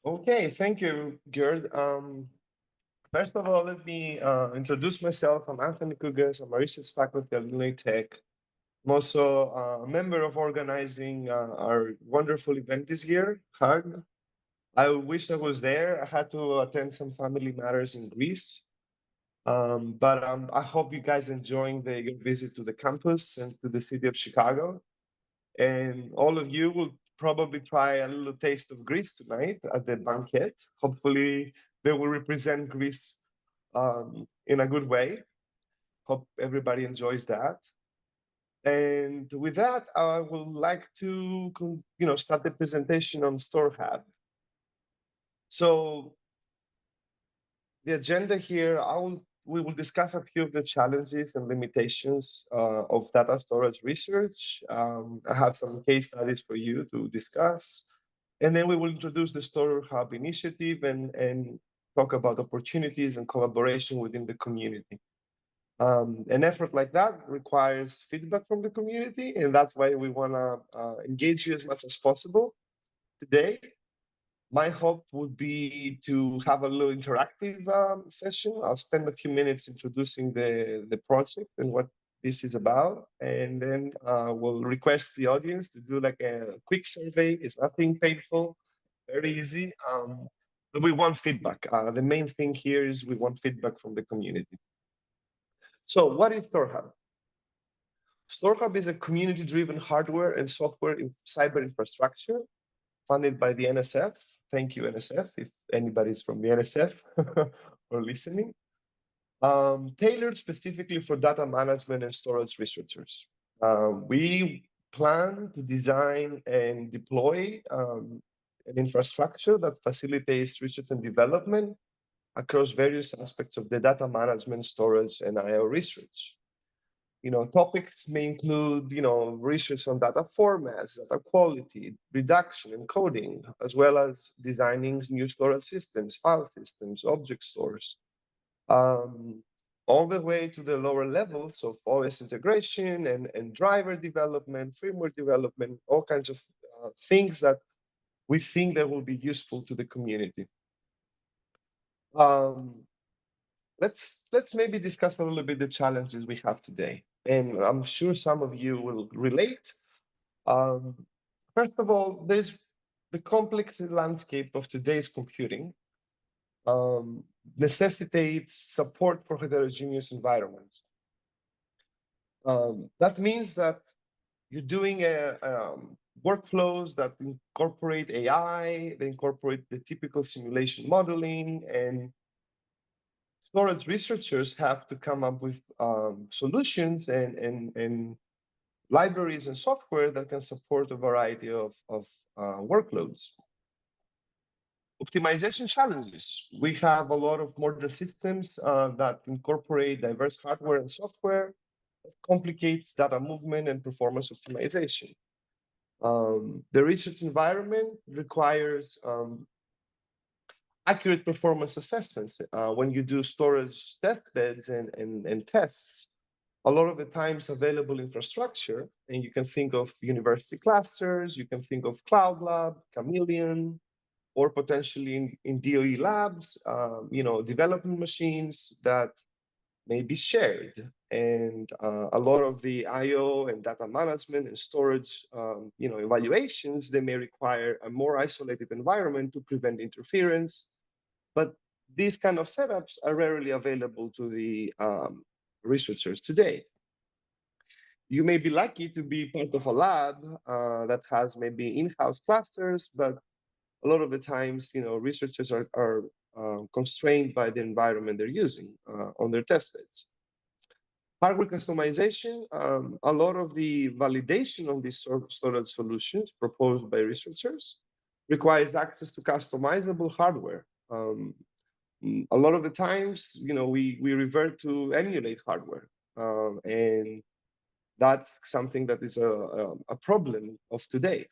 Okay, thank you, Gerd. First of all, let me introduce myself. I'm Anthony Kougkas. I'm a research faculty at Illinois Tech. I'm also a member of organizing our wonderful event this year, HUG. I wish I was there. I had to attend some family matters in Greece. But I hope you guys enjoying your visit to the campus and to the city of Chicago. And all of you will probably try a little taste of Greece tonight at the banquet. Hopefully, they will represent Greece in a good way. Hope everybody enjoys that. And with that, I would like to start the presentation on StoreHub. So the agenda here, we will discuss a few of the challenges and limitations of data storage research. I have some case studies for you to discuss. And then we will introduce the StoreHub initiative and talk about opportunities and collaboration within the community. An effort like that requires feedback from the community, and that's why we want to engage you as much as possible today. My hope would be to have a little interactive session. I'll spend a few minutes introducing the project and what this is about, and then we'll request the audience to do like a quick survey. It's nothing painful, very easy. But we want feedback. The main thing here is we want feedback from the community. So what is StoreHub? StoreHub is a community-driven hardware and software cyber infrastructure funded by the NSF. Thank you, NSF, if anybody's from the NSF or listening. Tailored specifically for data management and storage researchers. We plan to design and deploy an infrastructure that facilitates research and development across various aspects of the data management, storage, and IO research. Topics may include, research on data formats, data quality, reduction, and coding, as well as designing new storage systems, file systems, object stores, all the way to the lower levels of OS integration and driver development, firmware development, all kinds of things that we think that will be useful to the community. Let's maybe discuss a little bit the challenges we have today. And I'm sure some of you will relate. First of all, there's the complex landscape of today's computing necessitates support for heterogeneous environments. That means that you're doing workflows that incorporate AI, they incorporate the typical simulation modeling, and storage researchers have to come up with solutions and libraries and software that can support a variety of workloads. Optimization challenges. We have a lot of modern systems that incorporate diverse hardware and software that complicates data movement and performance optimization. The research environment requires accurate performance assessments. When you do storage test beds and tests, a lot of the times available infrastructure, and you can think of university clusters, you can think of Cloud Lab, Chameleon, or potentially in DOE labs, development machines that may be shared. And a lot of the IO and data management and storage, evaluations, they may require a more isolated environment to prevent interference. But these kind of setups are rarely available to the researchers today. You may be lucky to be part of a lab that has maybe in-house clusters, but a lot of the times, researchers are constrained by the environment they're using on their test beds. Hardware customization, a lot of the validation of these storage solutions proposed by researchers requires access to customizable hardware. A lot of the times, we revert to emulate hardware, and that's something that is a problem of today.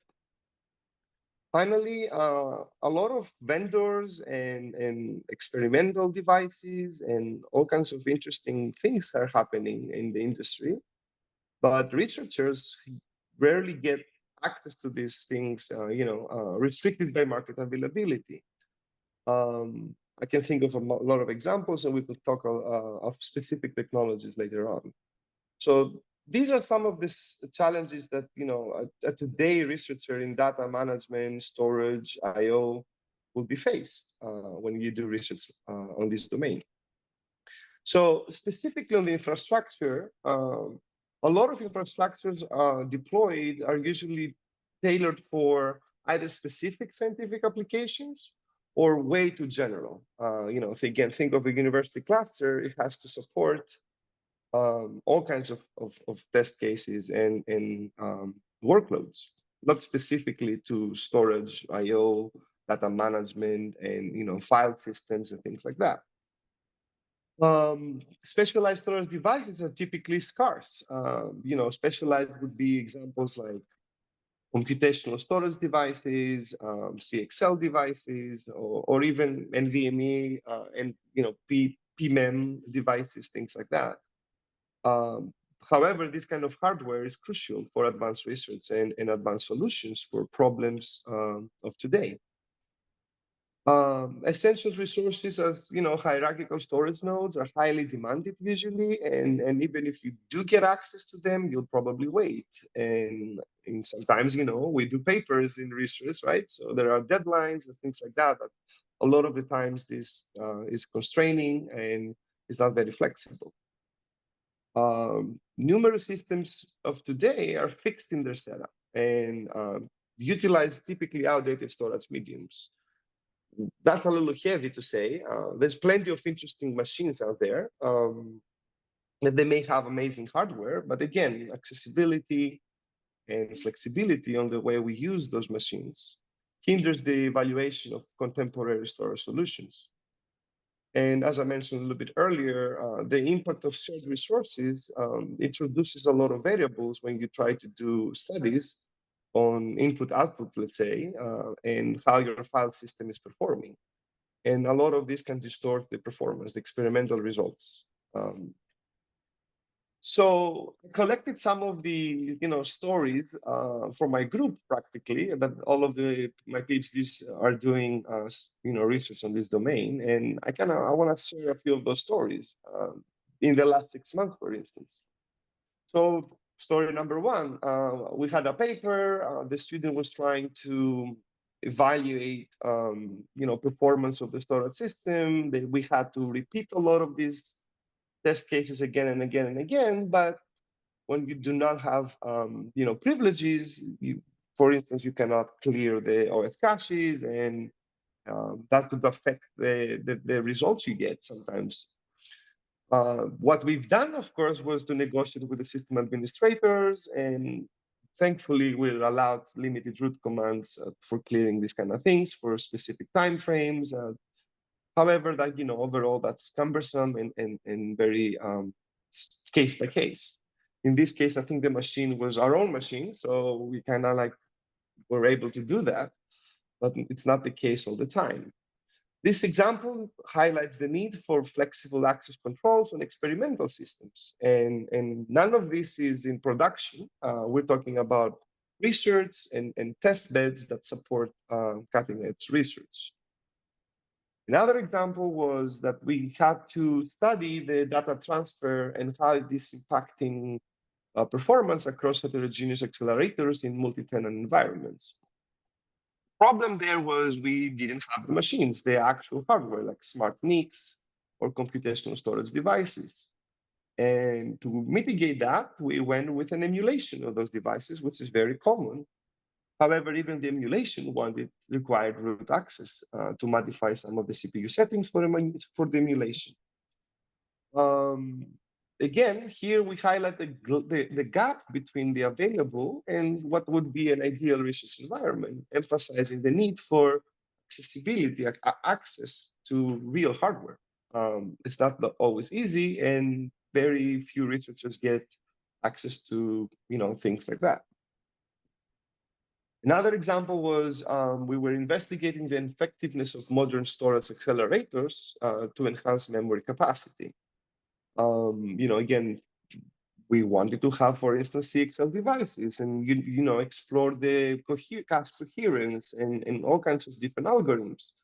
Finally, a lot of vendors and experimental devices and all kinds of interesting things are happening in the industry, but researchers rarely get access to these things, restricted by market availability. I can think of a lot of examples, and we could talk of specific technologies later on. So these are some of these challenges that today researcher in data management, storage, I/O will be faced when you do research on this domain. So specifically on the infrastructure, a lot of infrastructures deployed are usually tailored for either specific scientific applications or way too general. If again think of a university cluster, it has to support all kinds of test cases and workloads, not specifically to storage, I/O, data management, and file systems and things like that. Specialized storage devices are typically scarce. Specialized would be examples like computational storage devices, CXL devices, or even NVMe and PMEM devices, things like that. However, this kind of hardware is crucial for advanced research and advanced solutions for problems of today. Essential resources, as hierarchical storage nodes are highly demanded usually, and even if you do get access to them, you'll probably wait. And sometimes, we do papers in research, right? So there are deadlines and things like that. But a lot of the times, this is constraining and it's not very flexible. Numerous systems of today are fixed in their setup and utilize typically outdated storage mediums. That's a little heavy to say. There's plenty of interesting machines out there that they may have amazing hardware, but again, accessibility and flexibility on the way we use those machines hinders the evaluation of contemporary storage solutions. And as I mentioned a little bit earlier, the impact of shared resources introduces a lot of variables when you try to do studies on input-output, let's say, and how your file system is performing. And a lot of this can distort the performance, the experimental results. So I collected some of the stories for my group practically, that all of my PhDs are doing research on this domain, and I want to share a few of those stories in the last 6 months, for instance. So story number one, we had a paper. The student was trying to evaluate performance of the storage system. We had to repeat a lot of these test cases again and again and again, but when you do not have privileges, for instance, you cannot clear the OS caches, and that could affect the results you get sometimes. What we've done, of course, was to negotiate with the system administrators, and thankfully we're allowed limited root commands for clearing these kind of things for specific timeframes. However, that overall that's cumbersome and very case by case. In this case, I think the machine was our own machine, so we kind of were able to do that, but it's not the case all the time. This example highlights the need for flexible access controls on experimental systems, and none of this is in production. We're talking about research and test beds that support cutting-edge research. Another example was that we had to study the data transfer and how it is impacting performance across heterogeneous accelerators in multi-tenant environments. Problem there was we didn't have the machines, the actual hardware, like smart NICs or computational storage devices. And to mitigate that, we went with an emulation of those devices, which is very common. However, even the emulation required root access to modify some of the CPU settings for the emulation. Again, here we highlight the gap between the available and what would be an ideal research environment, emphasizing the need for accessibility, access to real hardware. It's not always easy, and very few researchers get access to things like that. Another example was we were investigating the effectiveness of modern storage accelerators to enhance memory capacity. Again, we wanted to have, for instance, CXL devices and explore the Kougkas coherence and all kinds of different algorithms.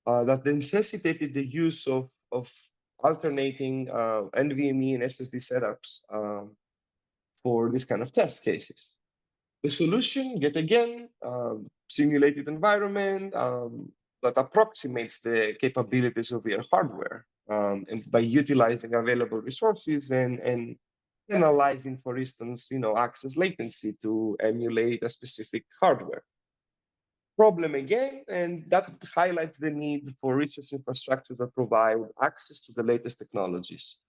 that necessitated the use of alternating NVMe and SSD setups for this kind of test cases. The solution, yet again, simulated environment that approximates the capabilities of your hardware, and by utilizing available resources and analyzing, for instance, access latency to emulate a specific hardware. Problem again, and that highlights the need for research infrastructures that provide access to the latest technologies.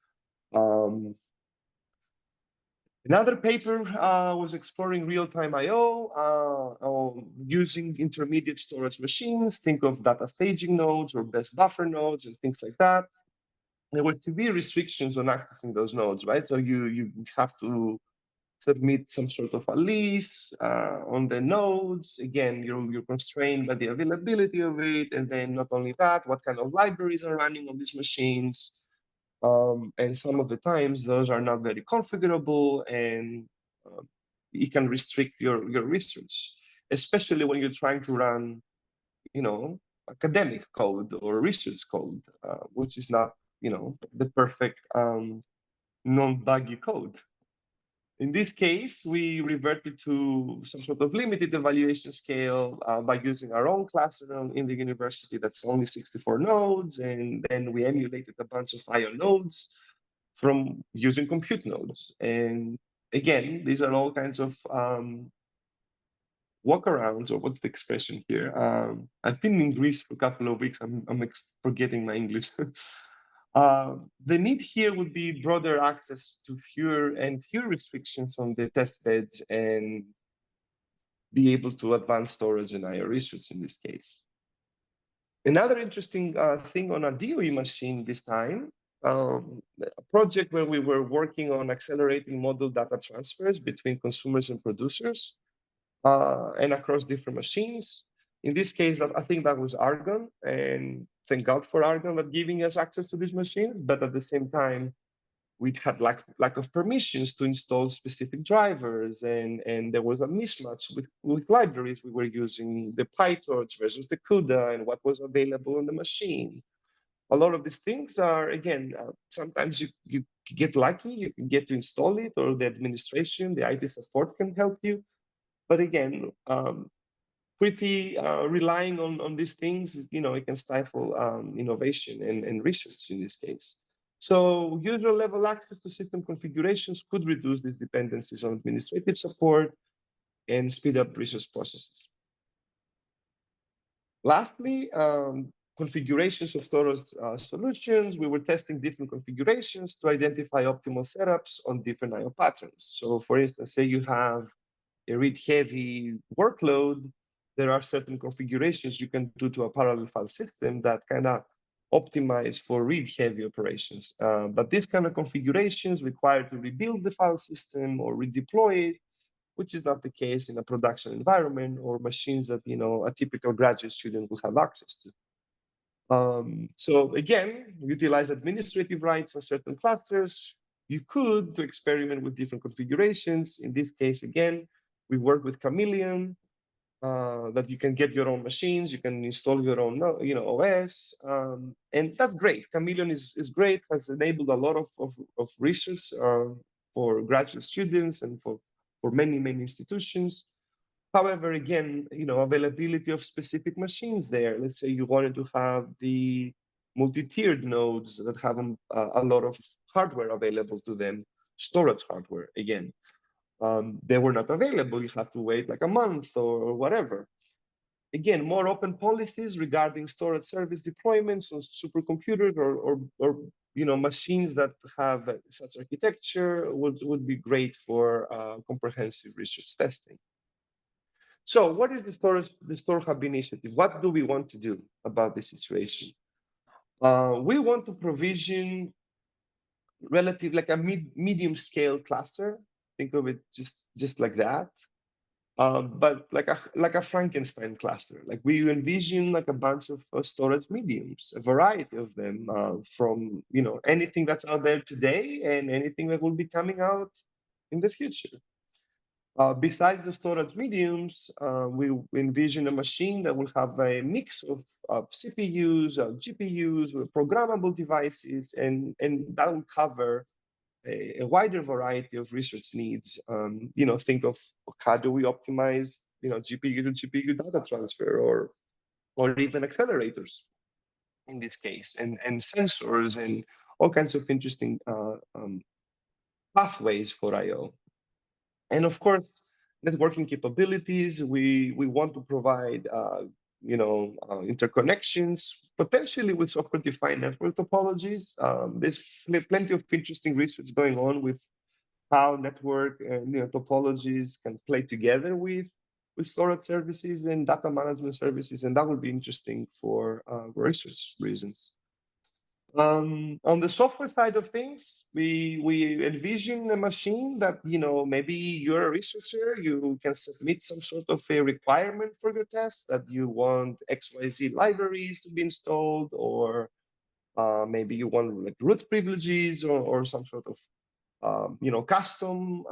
Another paper was exploring real-time I/O using intermediate storage machines. Think of data staging nodes or best buffer nodes and things like that. There were severe restrictions on accessing those nodes, right? So you have to submit some sort of a lease on the nodes. Again, you're constrained by the availability of it. And then not only that, what kind of libraries are running on these machines? And some of the times those are not very configurable, and it can restrict your research, especially when you're trying to run, academic code or research code, which is not, the perfect non-buggy code. In this case, we reverted to some sort of limited evaluation scale by using our own cluster in the university that's only 64 nodes, and then we emulated a bunch of IO nodes from using compute nodes. And again, these are all kinds of workarounds, or what's the expression here? I've been in Greece for a couple of weeks. I'm forgetting my English. The need here would be broader access to fewer restrictions on the test beds, and be able to advance storage and IO research in this case. Another interesting thing on a DOE machine this time, a project where we were working on accelerating model data transfers between consumers and producers and across different machines. In this case, I think that was Argon, and thank God for Argon that giving us access to these machines. But at the same time, we had lack of permissions to install specific drivers, and there was a mismatch with libraries we were using, the PyTorch versus the CUDA, and what was available on the machine. A lot of these things are, again, sometimes you get lucky, you can get to install it, or the administration, the IT support can help you. But again, pretty relying on these things, it can stifle innovation and research in this case. So user level access to system configurations could reduce these dependencies on administrative support and speed up research processes. Lastly, configurations of storage solutions. We were testing different configurations to identify optimal setups on different IO patterns. So for instance, say you have a read-heavy workload, there are certain configurations you can do to a parallel file system that kind of optimize for read-heavy operations. But these kind of configurations require to rebuild the file system or redeploy it, which is not the case in a production environment or machines that a typical graduate student will have access to. So again, utilize administrative rights on certain clusters. You could to experiment with different configurations. In this case, again, we work with Chameleon, that you can get your own machines, you can install your own, OS, and that's great. Chameleon is great, has enabled a lot of research for graduate students and for many institutions. However, again, availability of specific machines there. Let's say you wanted to have the multi-tiered nodes that have a lot of hardware available to them, storage hardware, again. They were not available. You have to wait like a month or whatever. Again, more open policies regarding storage service deployments on supercomputers or machines that have such architecture would be great for comprehensive research testing. So what is the StoreHub initiative? What do we want to do about this situation? We want to provision like a medium scale cluster. Think of it just like that, but like a Frankenstein cluster. Like we envision like a bunch of storage mediums, a variety of them, from anything that's out there today and anything that will be coming out in the future. Besides the storage mediums, we envision a machine that will have a mix of CPUs, GPUs, programmable devices, and that will cover a wider variety of research needs. Think of how do we optimize, GPU to GPU data transfer, or even accelerators in this case, and sensors and all kinds of interesting pathways for I/O. And of course, networking capabilities. We want to provide interconnections, potentially with software-defined network topologies. There's plenty of interesting research going on with how network and topologies can play together with storage services and data management services, and that would be interesting for research reasons. On the software side of things, we envision a machine that, maybe you're a researcher, you can submit some sort of a requirement for your test that you want XYZ libraries to be installed, or maybe you want like root privileges, or some sort of custom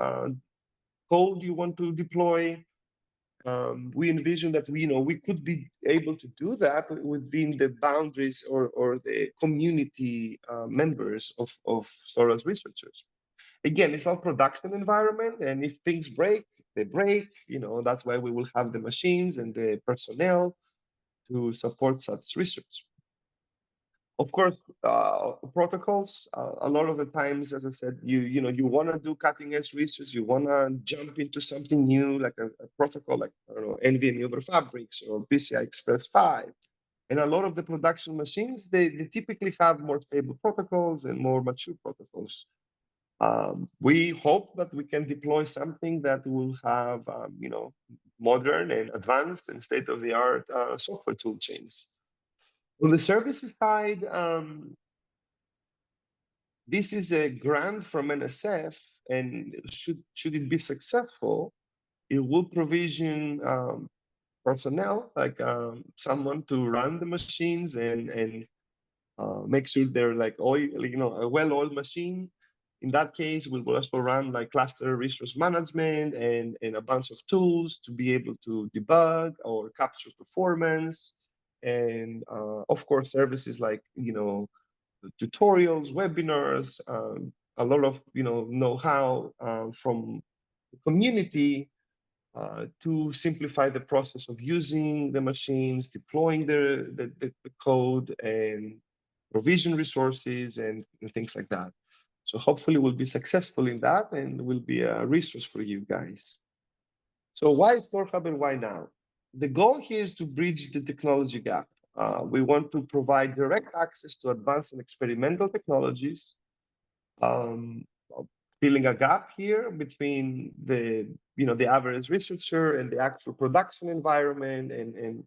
code you want to deploy. We envision that we could be able to do that within the boundaries or the community members of storage researchers. Again, it's not production environment, and if things break, they break. That's why we will have the machines and the personnel to support such research. Of course, protocols. A lot of the times, as I said, you want to do cutting edge research. You want to jump into something new, like a protocol, like NVMe over Fabrics or PCI Express 5. And a lot of the production machines, they typically have more stable protocols and more mature protocols. We hope that we can deploy something that will have, modern and advanced and state-of-the-art software tool chains. On the services side, this is a grant from NSF, and should it be successful, it will provision personnel, like someone to run the machines and make sure they're like a well-oiled machine. In that case, we will also run like cluster resource management and a bunch of tools to be able to debug or capture performance. And of course, services like tutorials, webinars, a lot of know-how from the community to simplify the process of using the machines, deploying the code, and provision resources and things like that. So hopefully we'll be successful in that, and will be a resource for you guys. So why StoreHub and why now? The goal here is to bridge the technology gap. We want to provide direct access to advanced and experimental technologies, filling a gap here between the average researcher and the actual production environment. And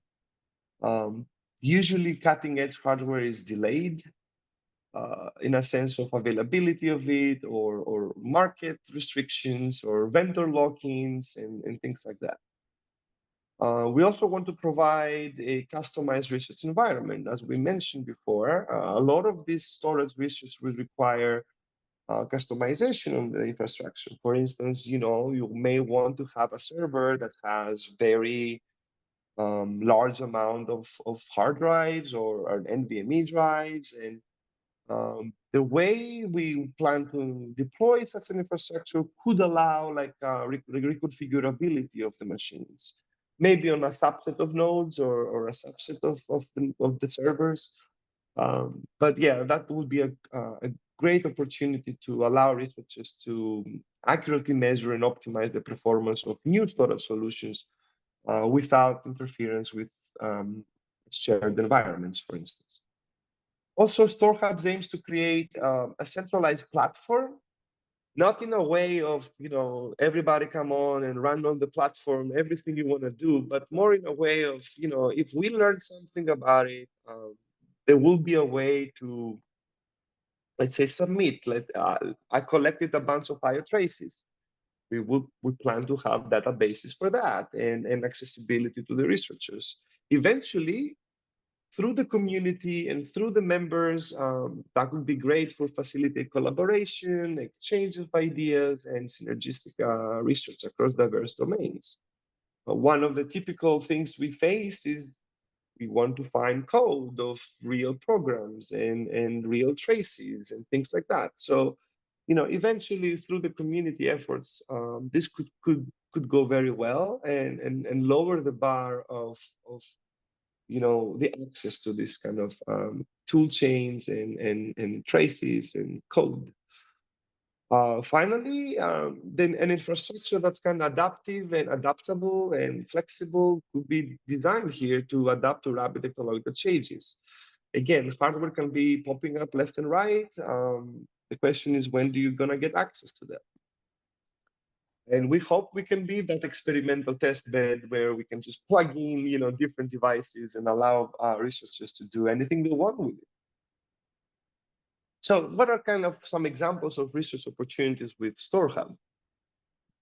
usually cutting edge hardware is delayed in a sense of availability of it, or market restrictions, or vendor lock-ins, and things like that. We also want to provide a customized research environment. As we mentioned before, a lot of this storage research will require customization of the infrastructure. For instance, you may want to have a server that has very large amount of hard drives or NVMe drives. And the way we plan to deploy such an infrastructure could allow like reconfigurability of the machines, maybe on a subset of nodes or a subset of the servers. But yeah, that would be a great opportunity to allow researchers to accurately measure and optimize the performance of new storage solutions without interference with shared environments, for instance. Also, StoreHub aims to create a centralized platform, not in a way of, everybody come on and run on the platform, everything you want to do, but more in a way of, if we learn something about it, there will be a way to, let's say, submit. I collected a bunch of IO traces. We plan to have databases for that, and accessibility to the researchers. Eventually, through the community and through the members. That would be great for facilitate collaboration, exchange of ideas, and synergistic research across diverse domains. One of the typical things we face is we want to find code of real programs and real traces and things like that. So, eventually through the community efforts, this could go very well and lower the bar of the access to this kind of tool chains and traces and code. Finally, then an infrastructure that's kind of adaptive and adaptable and flexible could be designed here to adapt to rapid technological changes. Again, hardware can be popping up left and right. The question is, when do you gonna get access to that? And we hope we can be that experimental test bed where we can just plug in, different devices and allow researchers to do anything they want with it. So what are kind of some examples of research opportunities with StoreHub?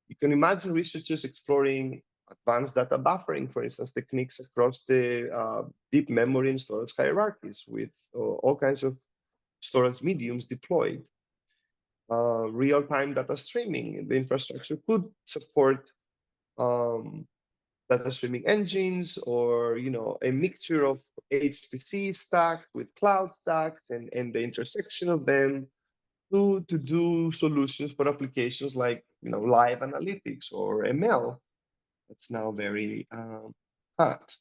You can imagine researchers exploring advanced data buffering, for instance, techniques across the deep memory and storage hierarchies with all kinds of storage mediums deployed. Real-time data streaming. The infrastructure could support data streaming engines or a mixture of HPC stacks with cloud stacks and the intersection of them to do solutions for applications like live analytics or ML. That's now very hot.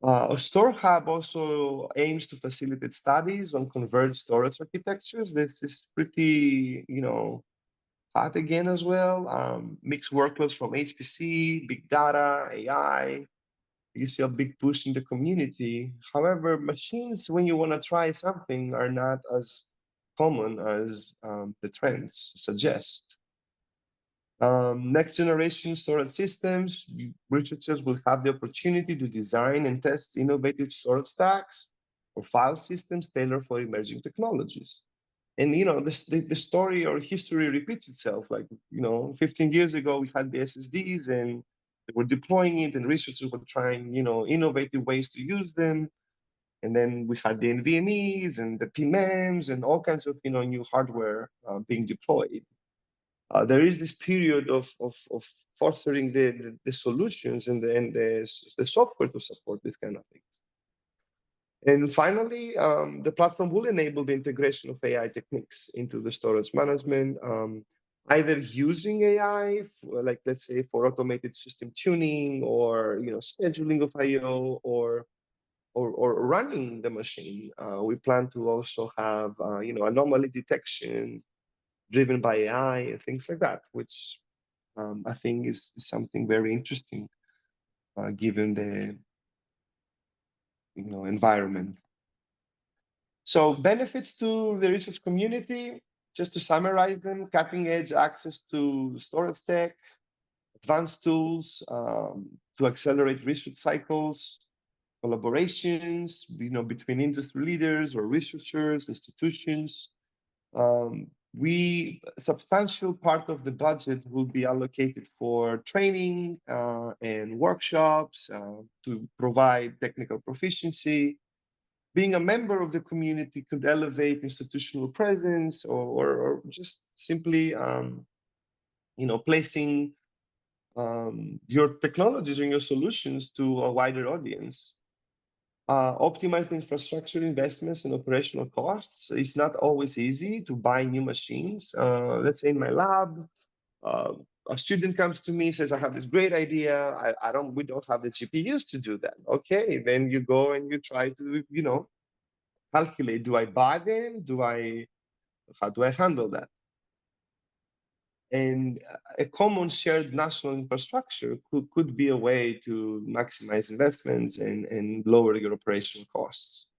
StoreHub also aims to facilitate studies on converged storage architectures. This is pretty, hot again as well. Mixed workloads from HPC, big data, AI. You see a big push in the community. However, machines, when you want to try something, are not as common as the trends suggest. Next generation storage systems, researchers will have the opportunity to design and test innovative storage stacks or file systems tailored for emerging technologies. And the story or history repeats itself. Like 15 years ago, we had the SSDs and they were deploying it, and researchers were trying innovative ways to use them. And then we had the NVMEs and the PMEMs and all kinds of new hardware being deployed. There is this period of fostering the solutions and the software to support this kind of things. And finally, the platform will enable the integration of AI techniques into the storage management, either using AI, like let's say for automated system tuning or scheduling of I/O or running the machine. We plan to also have anomaly detection driven by AI and things like that, which I think is something very interesting given the environment. So benefits to the research community, just to summarize them: cutting edge access to storage tech, advanced tools to accelerate research cycles, collaborations between industry leaders or researchers, institutions. Substantial part of the budget will be allocated for training and workshops to provide technical proficiency. Being a member of the community could elevate institutional presence or just simply placing your technologies and your solutions to a wider audience. Optimize the infrastructure investments and operational costs. It's not always easy to buy new machines. Let's say in my lab, a student comes to me, says, I have this great idea. We don't have the GPUs to do that. Okay, then you go and you try to, calculate, do I buy them? How do I handle that? And a common shared national infrastructure could be a way to maximize investments and lower your operational costs.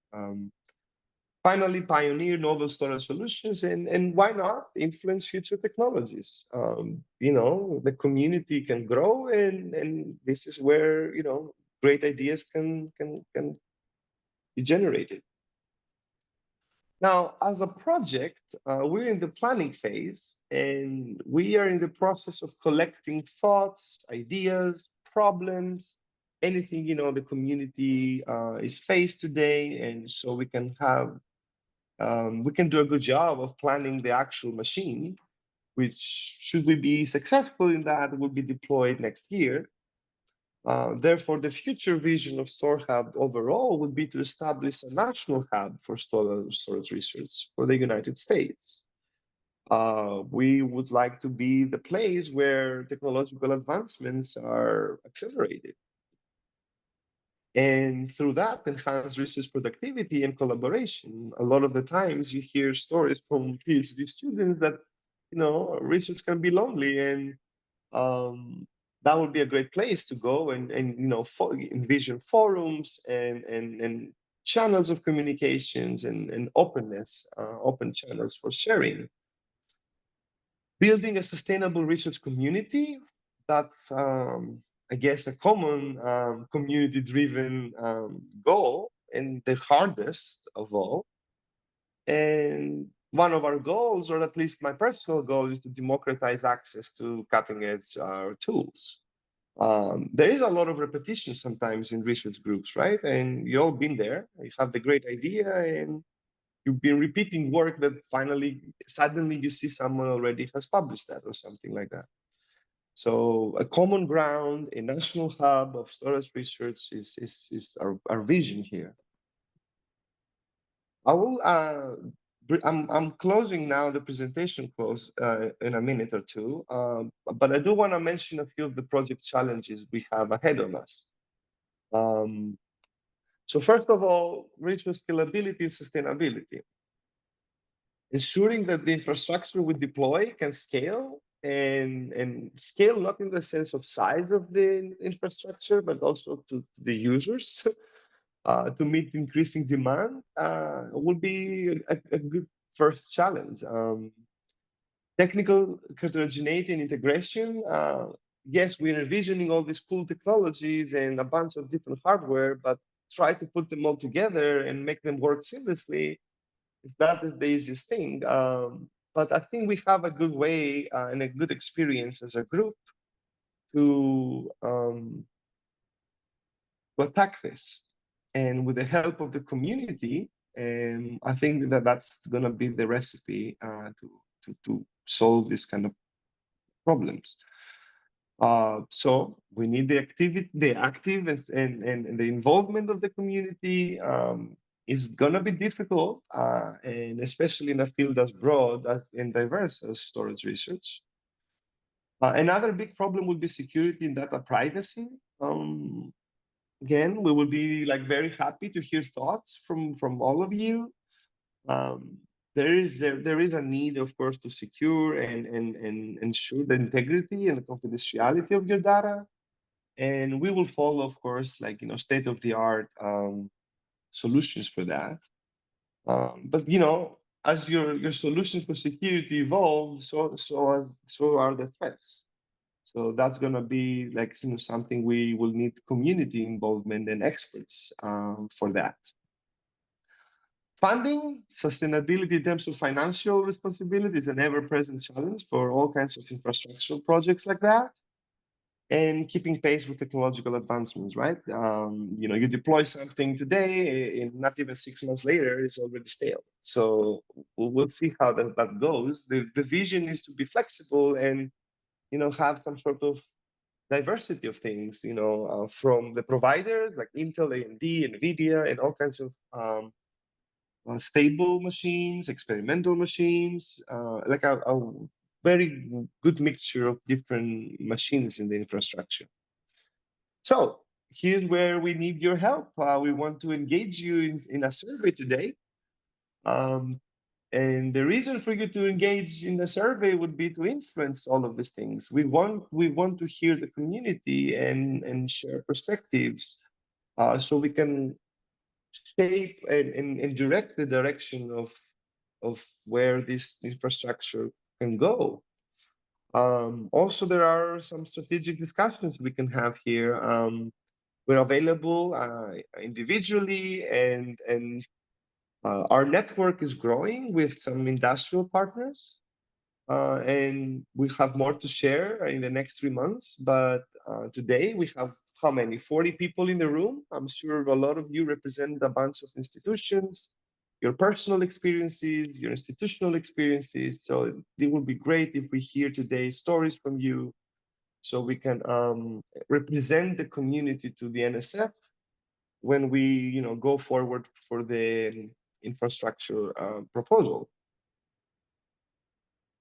Finally, pioneer novel storage solutions and why not influence future technologies? The community can grow and this is where, great ideas can be generated. Now, as a project, we're in the planning phase, and we are in the process of collecting thoughts, ideas, problems, anything, the community is faced today. And so we can do a good job of planning the actual machine, which, should we be successful in that, will be deployed next year. Therefore, the future vision of StoreHub overall would be to establish a national hub for storage research for the United States. We would like to be the place where technological advancements are accelerated. And through that, enhance research productivity and collaboration. A lot of the times you hear stories from PhD students that, research can be lonely, and that would be a great place to go and envision forums and channels of communications and openness, open channels for sharing. Building a sustainable research community, that's, I guess, a common community-driven goal, and the hardest of all. And one of our goals, or at least my personal goal, is to democratize access to cutting-edge tools. There is a lot of repetition sometimes in research groups, right? And you all been there. You have the great idea, and you've been repeating work that suddenly you see someone already has published that or something like that. So a common ground, a national hub of storage research is our vision here. I will. I'm closing now the presentation close in a minute or two, but I do want to mention a few of the project challenges we have ahead of us. So first of all, research scalability and sustainability. Ensuring that the infrastructure we deploy can scale, and scale not in the sense of size of the infrastructure, but also to the users. To meet increasing demand will be a good first challenge. Technical heterogeneity and integration. Yes, we're envisioning all these cool technologies and a bunch of different hardware, but try to put them all together and make them work seamlessly. It's not the easiest thing. But I think we have a good way and a good experience as a group to attack this. And with the help of the community, I think that that's going to be the recipe to solve this kind of problems. So we need the active and the involvement of the community. Is going to be difficult, and especially in a field as broad and diverse as storage research. Another big problem would be security and data privacy. Again, we will be very happy to hear thoughts from all of you. There is a need, of course, to secure and ensure the integrity and the confidentiality of your data. And we will follow, of course, state-of-the-art solutions for that. But as your solutions for security evolve, so are the threats. So that's going to be something we will need community involvement and experts for that. Funding, sustainability in terms of financial responsibility is an ever-present challenge for all kinds of infrastructural projects like that. And keeping pace with technological advancements, right? You deploy something today, and not even 6 months later, it's already stale. So we'll see how that goes. The vision is to be flexible and have some sort of diversity of things, from the providers like Intel, AMD, NVIDIA, and all kinds of stable machines, experimental machines, like a very good mixture of different machines in the infrastructure. So here's where we need your help. We want to engage you in a survey today. And the reason for you to engage in the survey would be to influence all of these things. We want to hear the community and share perspectives, so we can shape and direct the direction of where this infrastructure can go. Also, there are some strategic discussions we can have here. We're available individually, and our network is growing with some industrial partners, and we have more to share in the next 3 months. But today we have how many, 40 people in the room. I'm sure a lot of you represent a bunch of institutions, your personal experiences, your institutional experiences. So it would be great if we hear today stories from you so we can represent the community to the NSF when we go forward for the infrastructure proposal.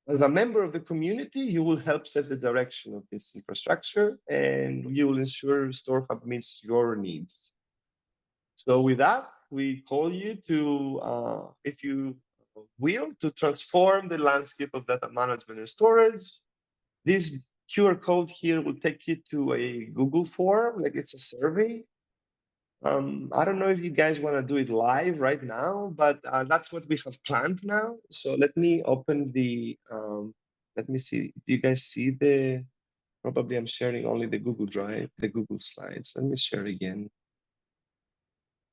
As a member of the community, you will help set the direction of this infrastructure and you will ensure StoreHub meets your needs. So with that, we call you to, if you will, to transform the landscape of data management and storage. This QR code here will take you to a Google form, like it's a survey. I don't know if you guys want to do it live right now, but that's what we have planned now. So let me open the, let me see, do you guys see the, probably I'm sharing only the Google Drive, the Google Slides. Let me share again.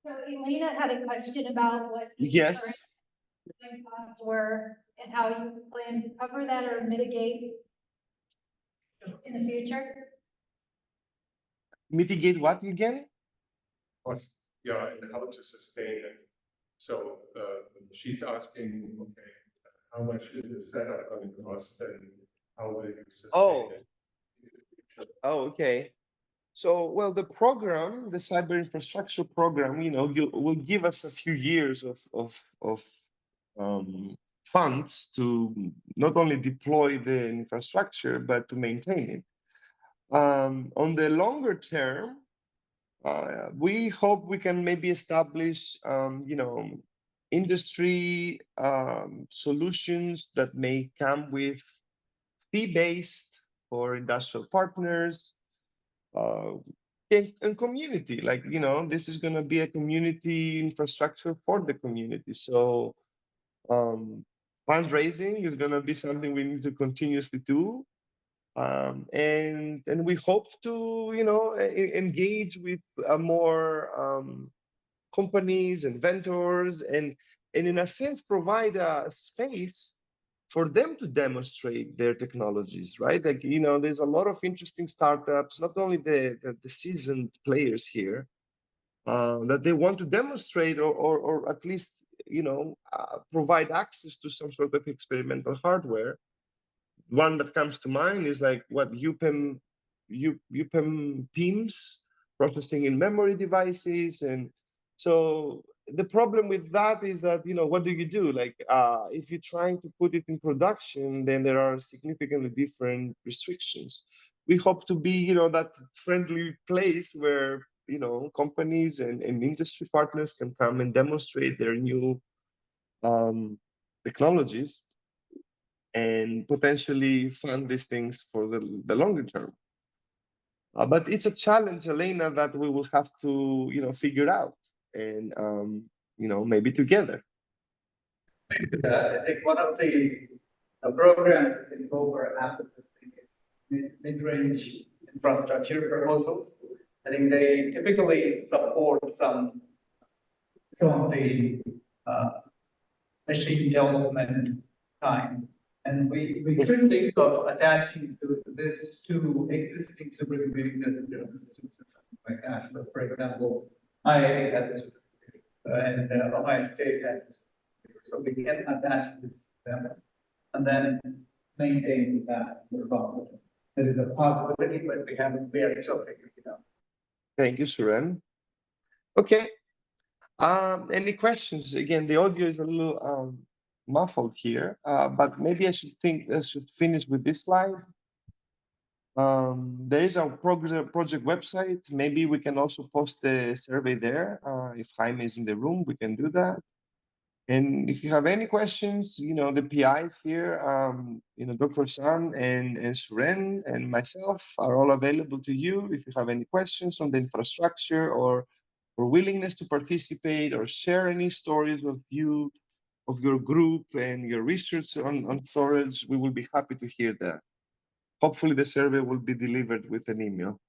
So Elena had a question about what Yes. current costs were and how you plan to cover that or mitigate in the future. Mitigate what again? Cost, yeah, and how to sustain it. So she's asking, okay, how much is the setup going to cost and how will you sustain it? Oh, okay. So, well, the program, the cyber infrastructure program, will give us a few years of funds to not only deploy the infrastructure, but to maintain it. On the longer term, we hope we can maybe establish, industry solutions that may come with fee-based for industrial partners, and community, like, this is going to be a community infrastructure for the community. So fundraising is going to be something we need to continuously do. And we hope to, engage with more companies and vendors and in a sense, provide a space for them to demonstrate their technologies, right? Like, there's a lot of interesting startups, not only the seasoned players here, that they want to demonstrate or at least, provide access to some sort of experimental hardware. One that comes to mind is like what UPEM PIMS, processing in memory devices. And so the problem with that is that, what do you do? Like, if you're trying to put it in production, then there are significantly different restrictions. We hope to be, that friendly place where, companies and industry partners can come and demonstrate their new technologies and potentially fund these things for the longer term. But it's a challenge, Elena, that we will have to, figure out and, maybe together. I think one of the programs that can go over after this thing is mid-range infrastructure proposals. I think they typically support some of the machine development time. And we could think of attaching this to existing supercomputing systems like that. So, for example, IIT has a supercomputer, and Ohio State has a supercomputer. So we can attach this to them and then maintain that sort of. There is a possibility, but we are still figuring it out. Thank you, Suren. Okay. Any questions? Again, the audio is a little muffled here, but maybe I should finish with this slide. There is a project website. Maybe we can also post the survey there. If Jaime is in the room, we can do that. And if you have any questions, the PIs here, Dr. San and Suren and myself are all available to you. If you have any questions on the infrastructure or willingness to participate or share any stories of your group and your research on storage, we will be happy to hear that. Hopefully the survey will be delivered with an email.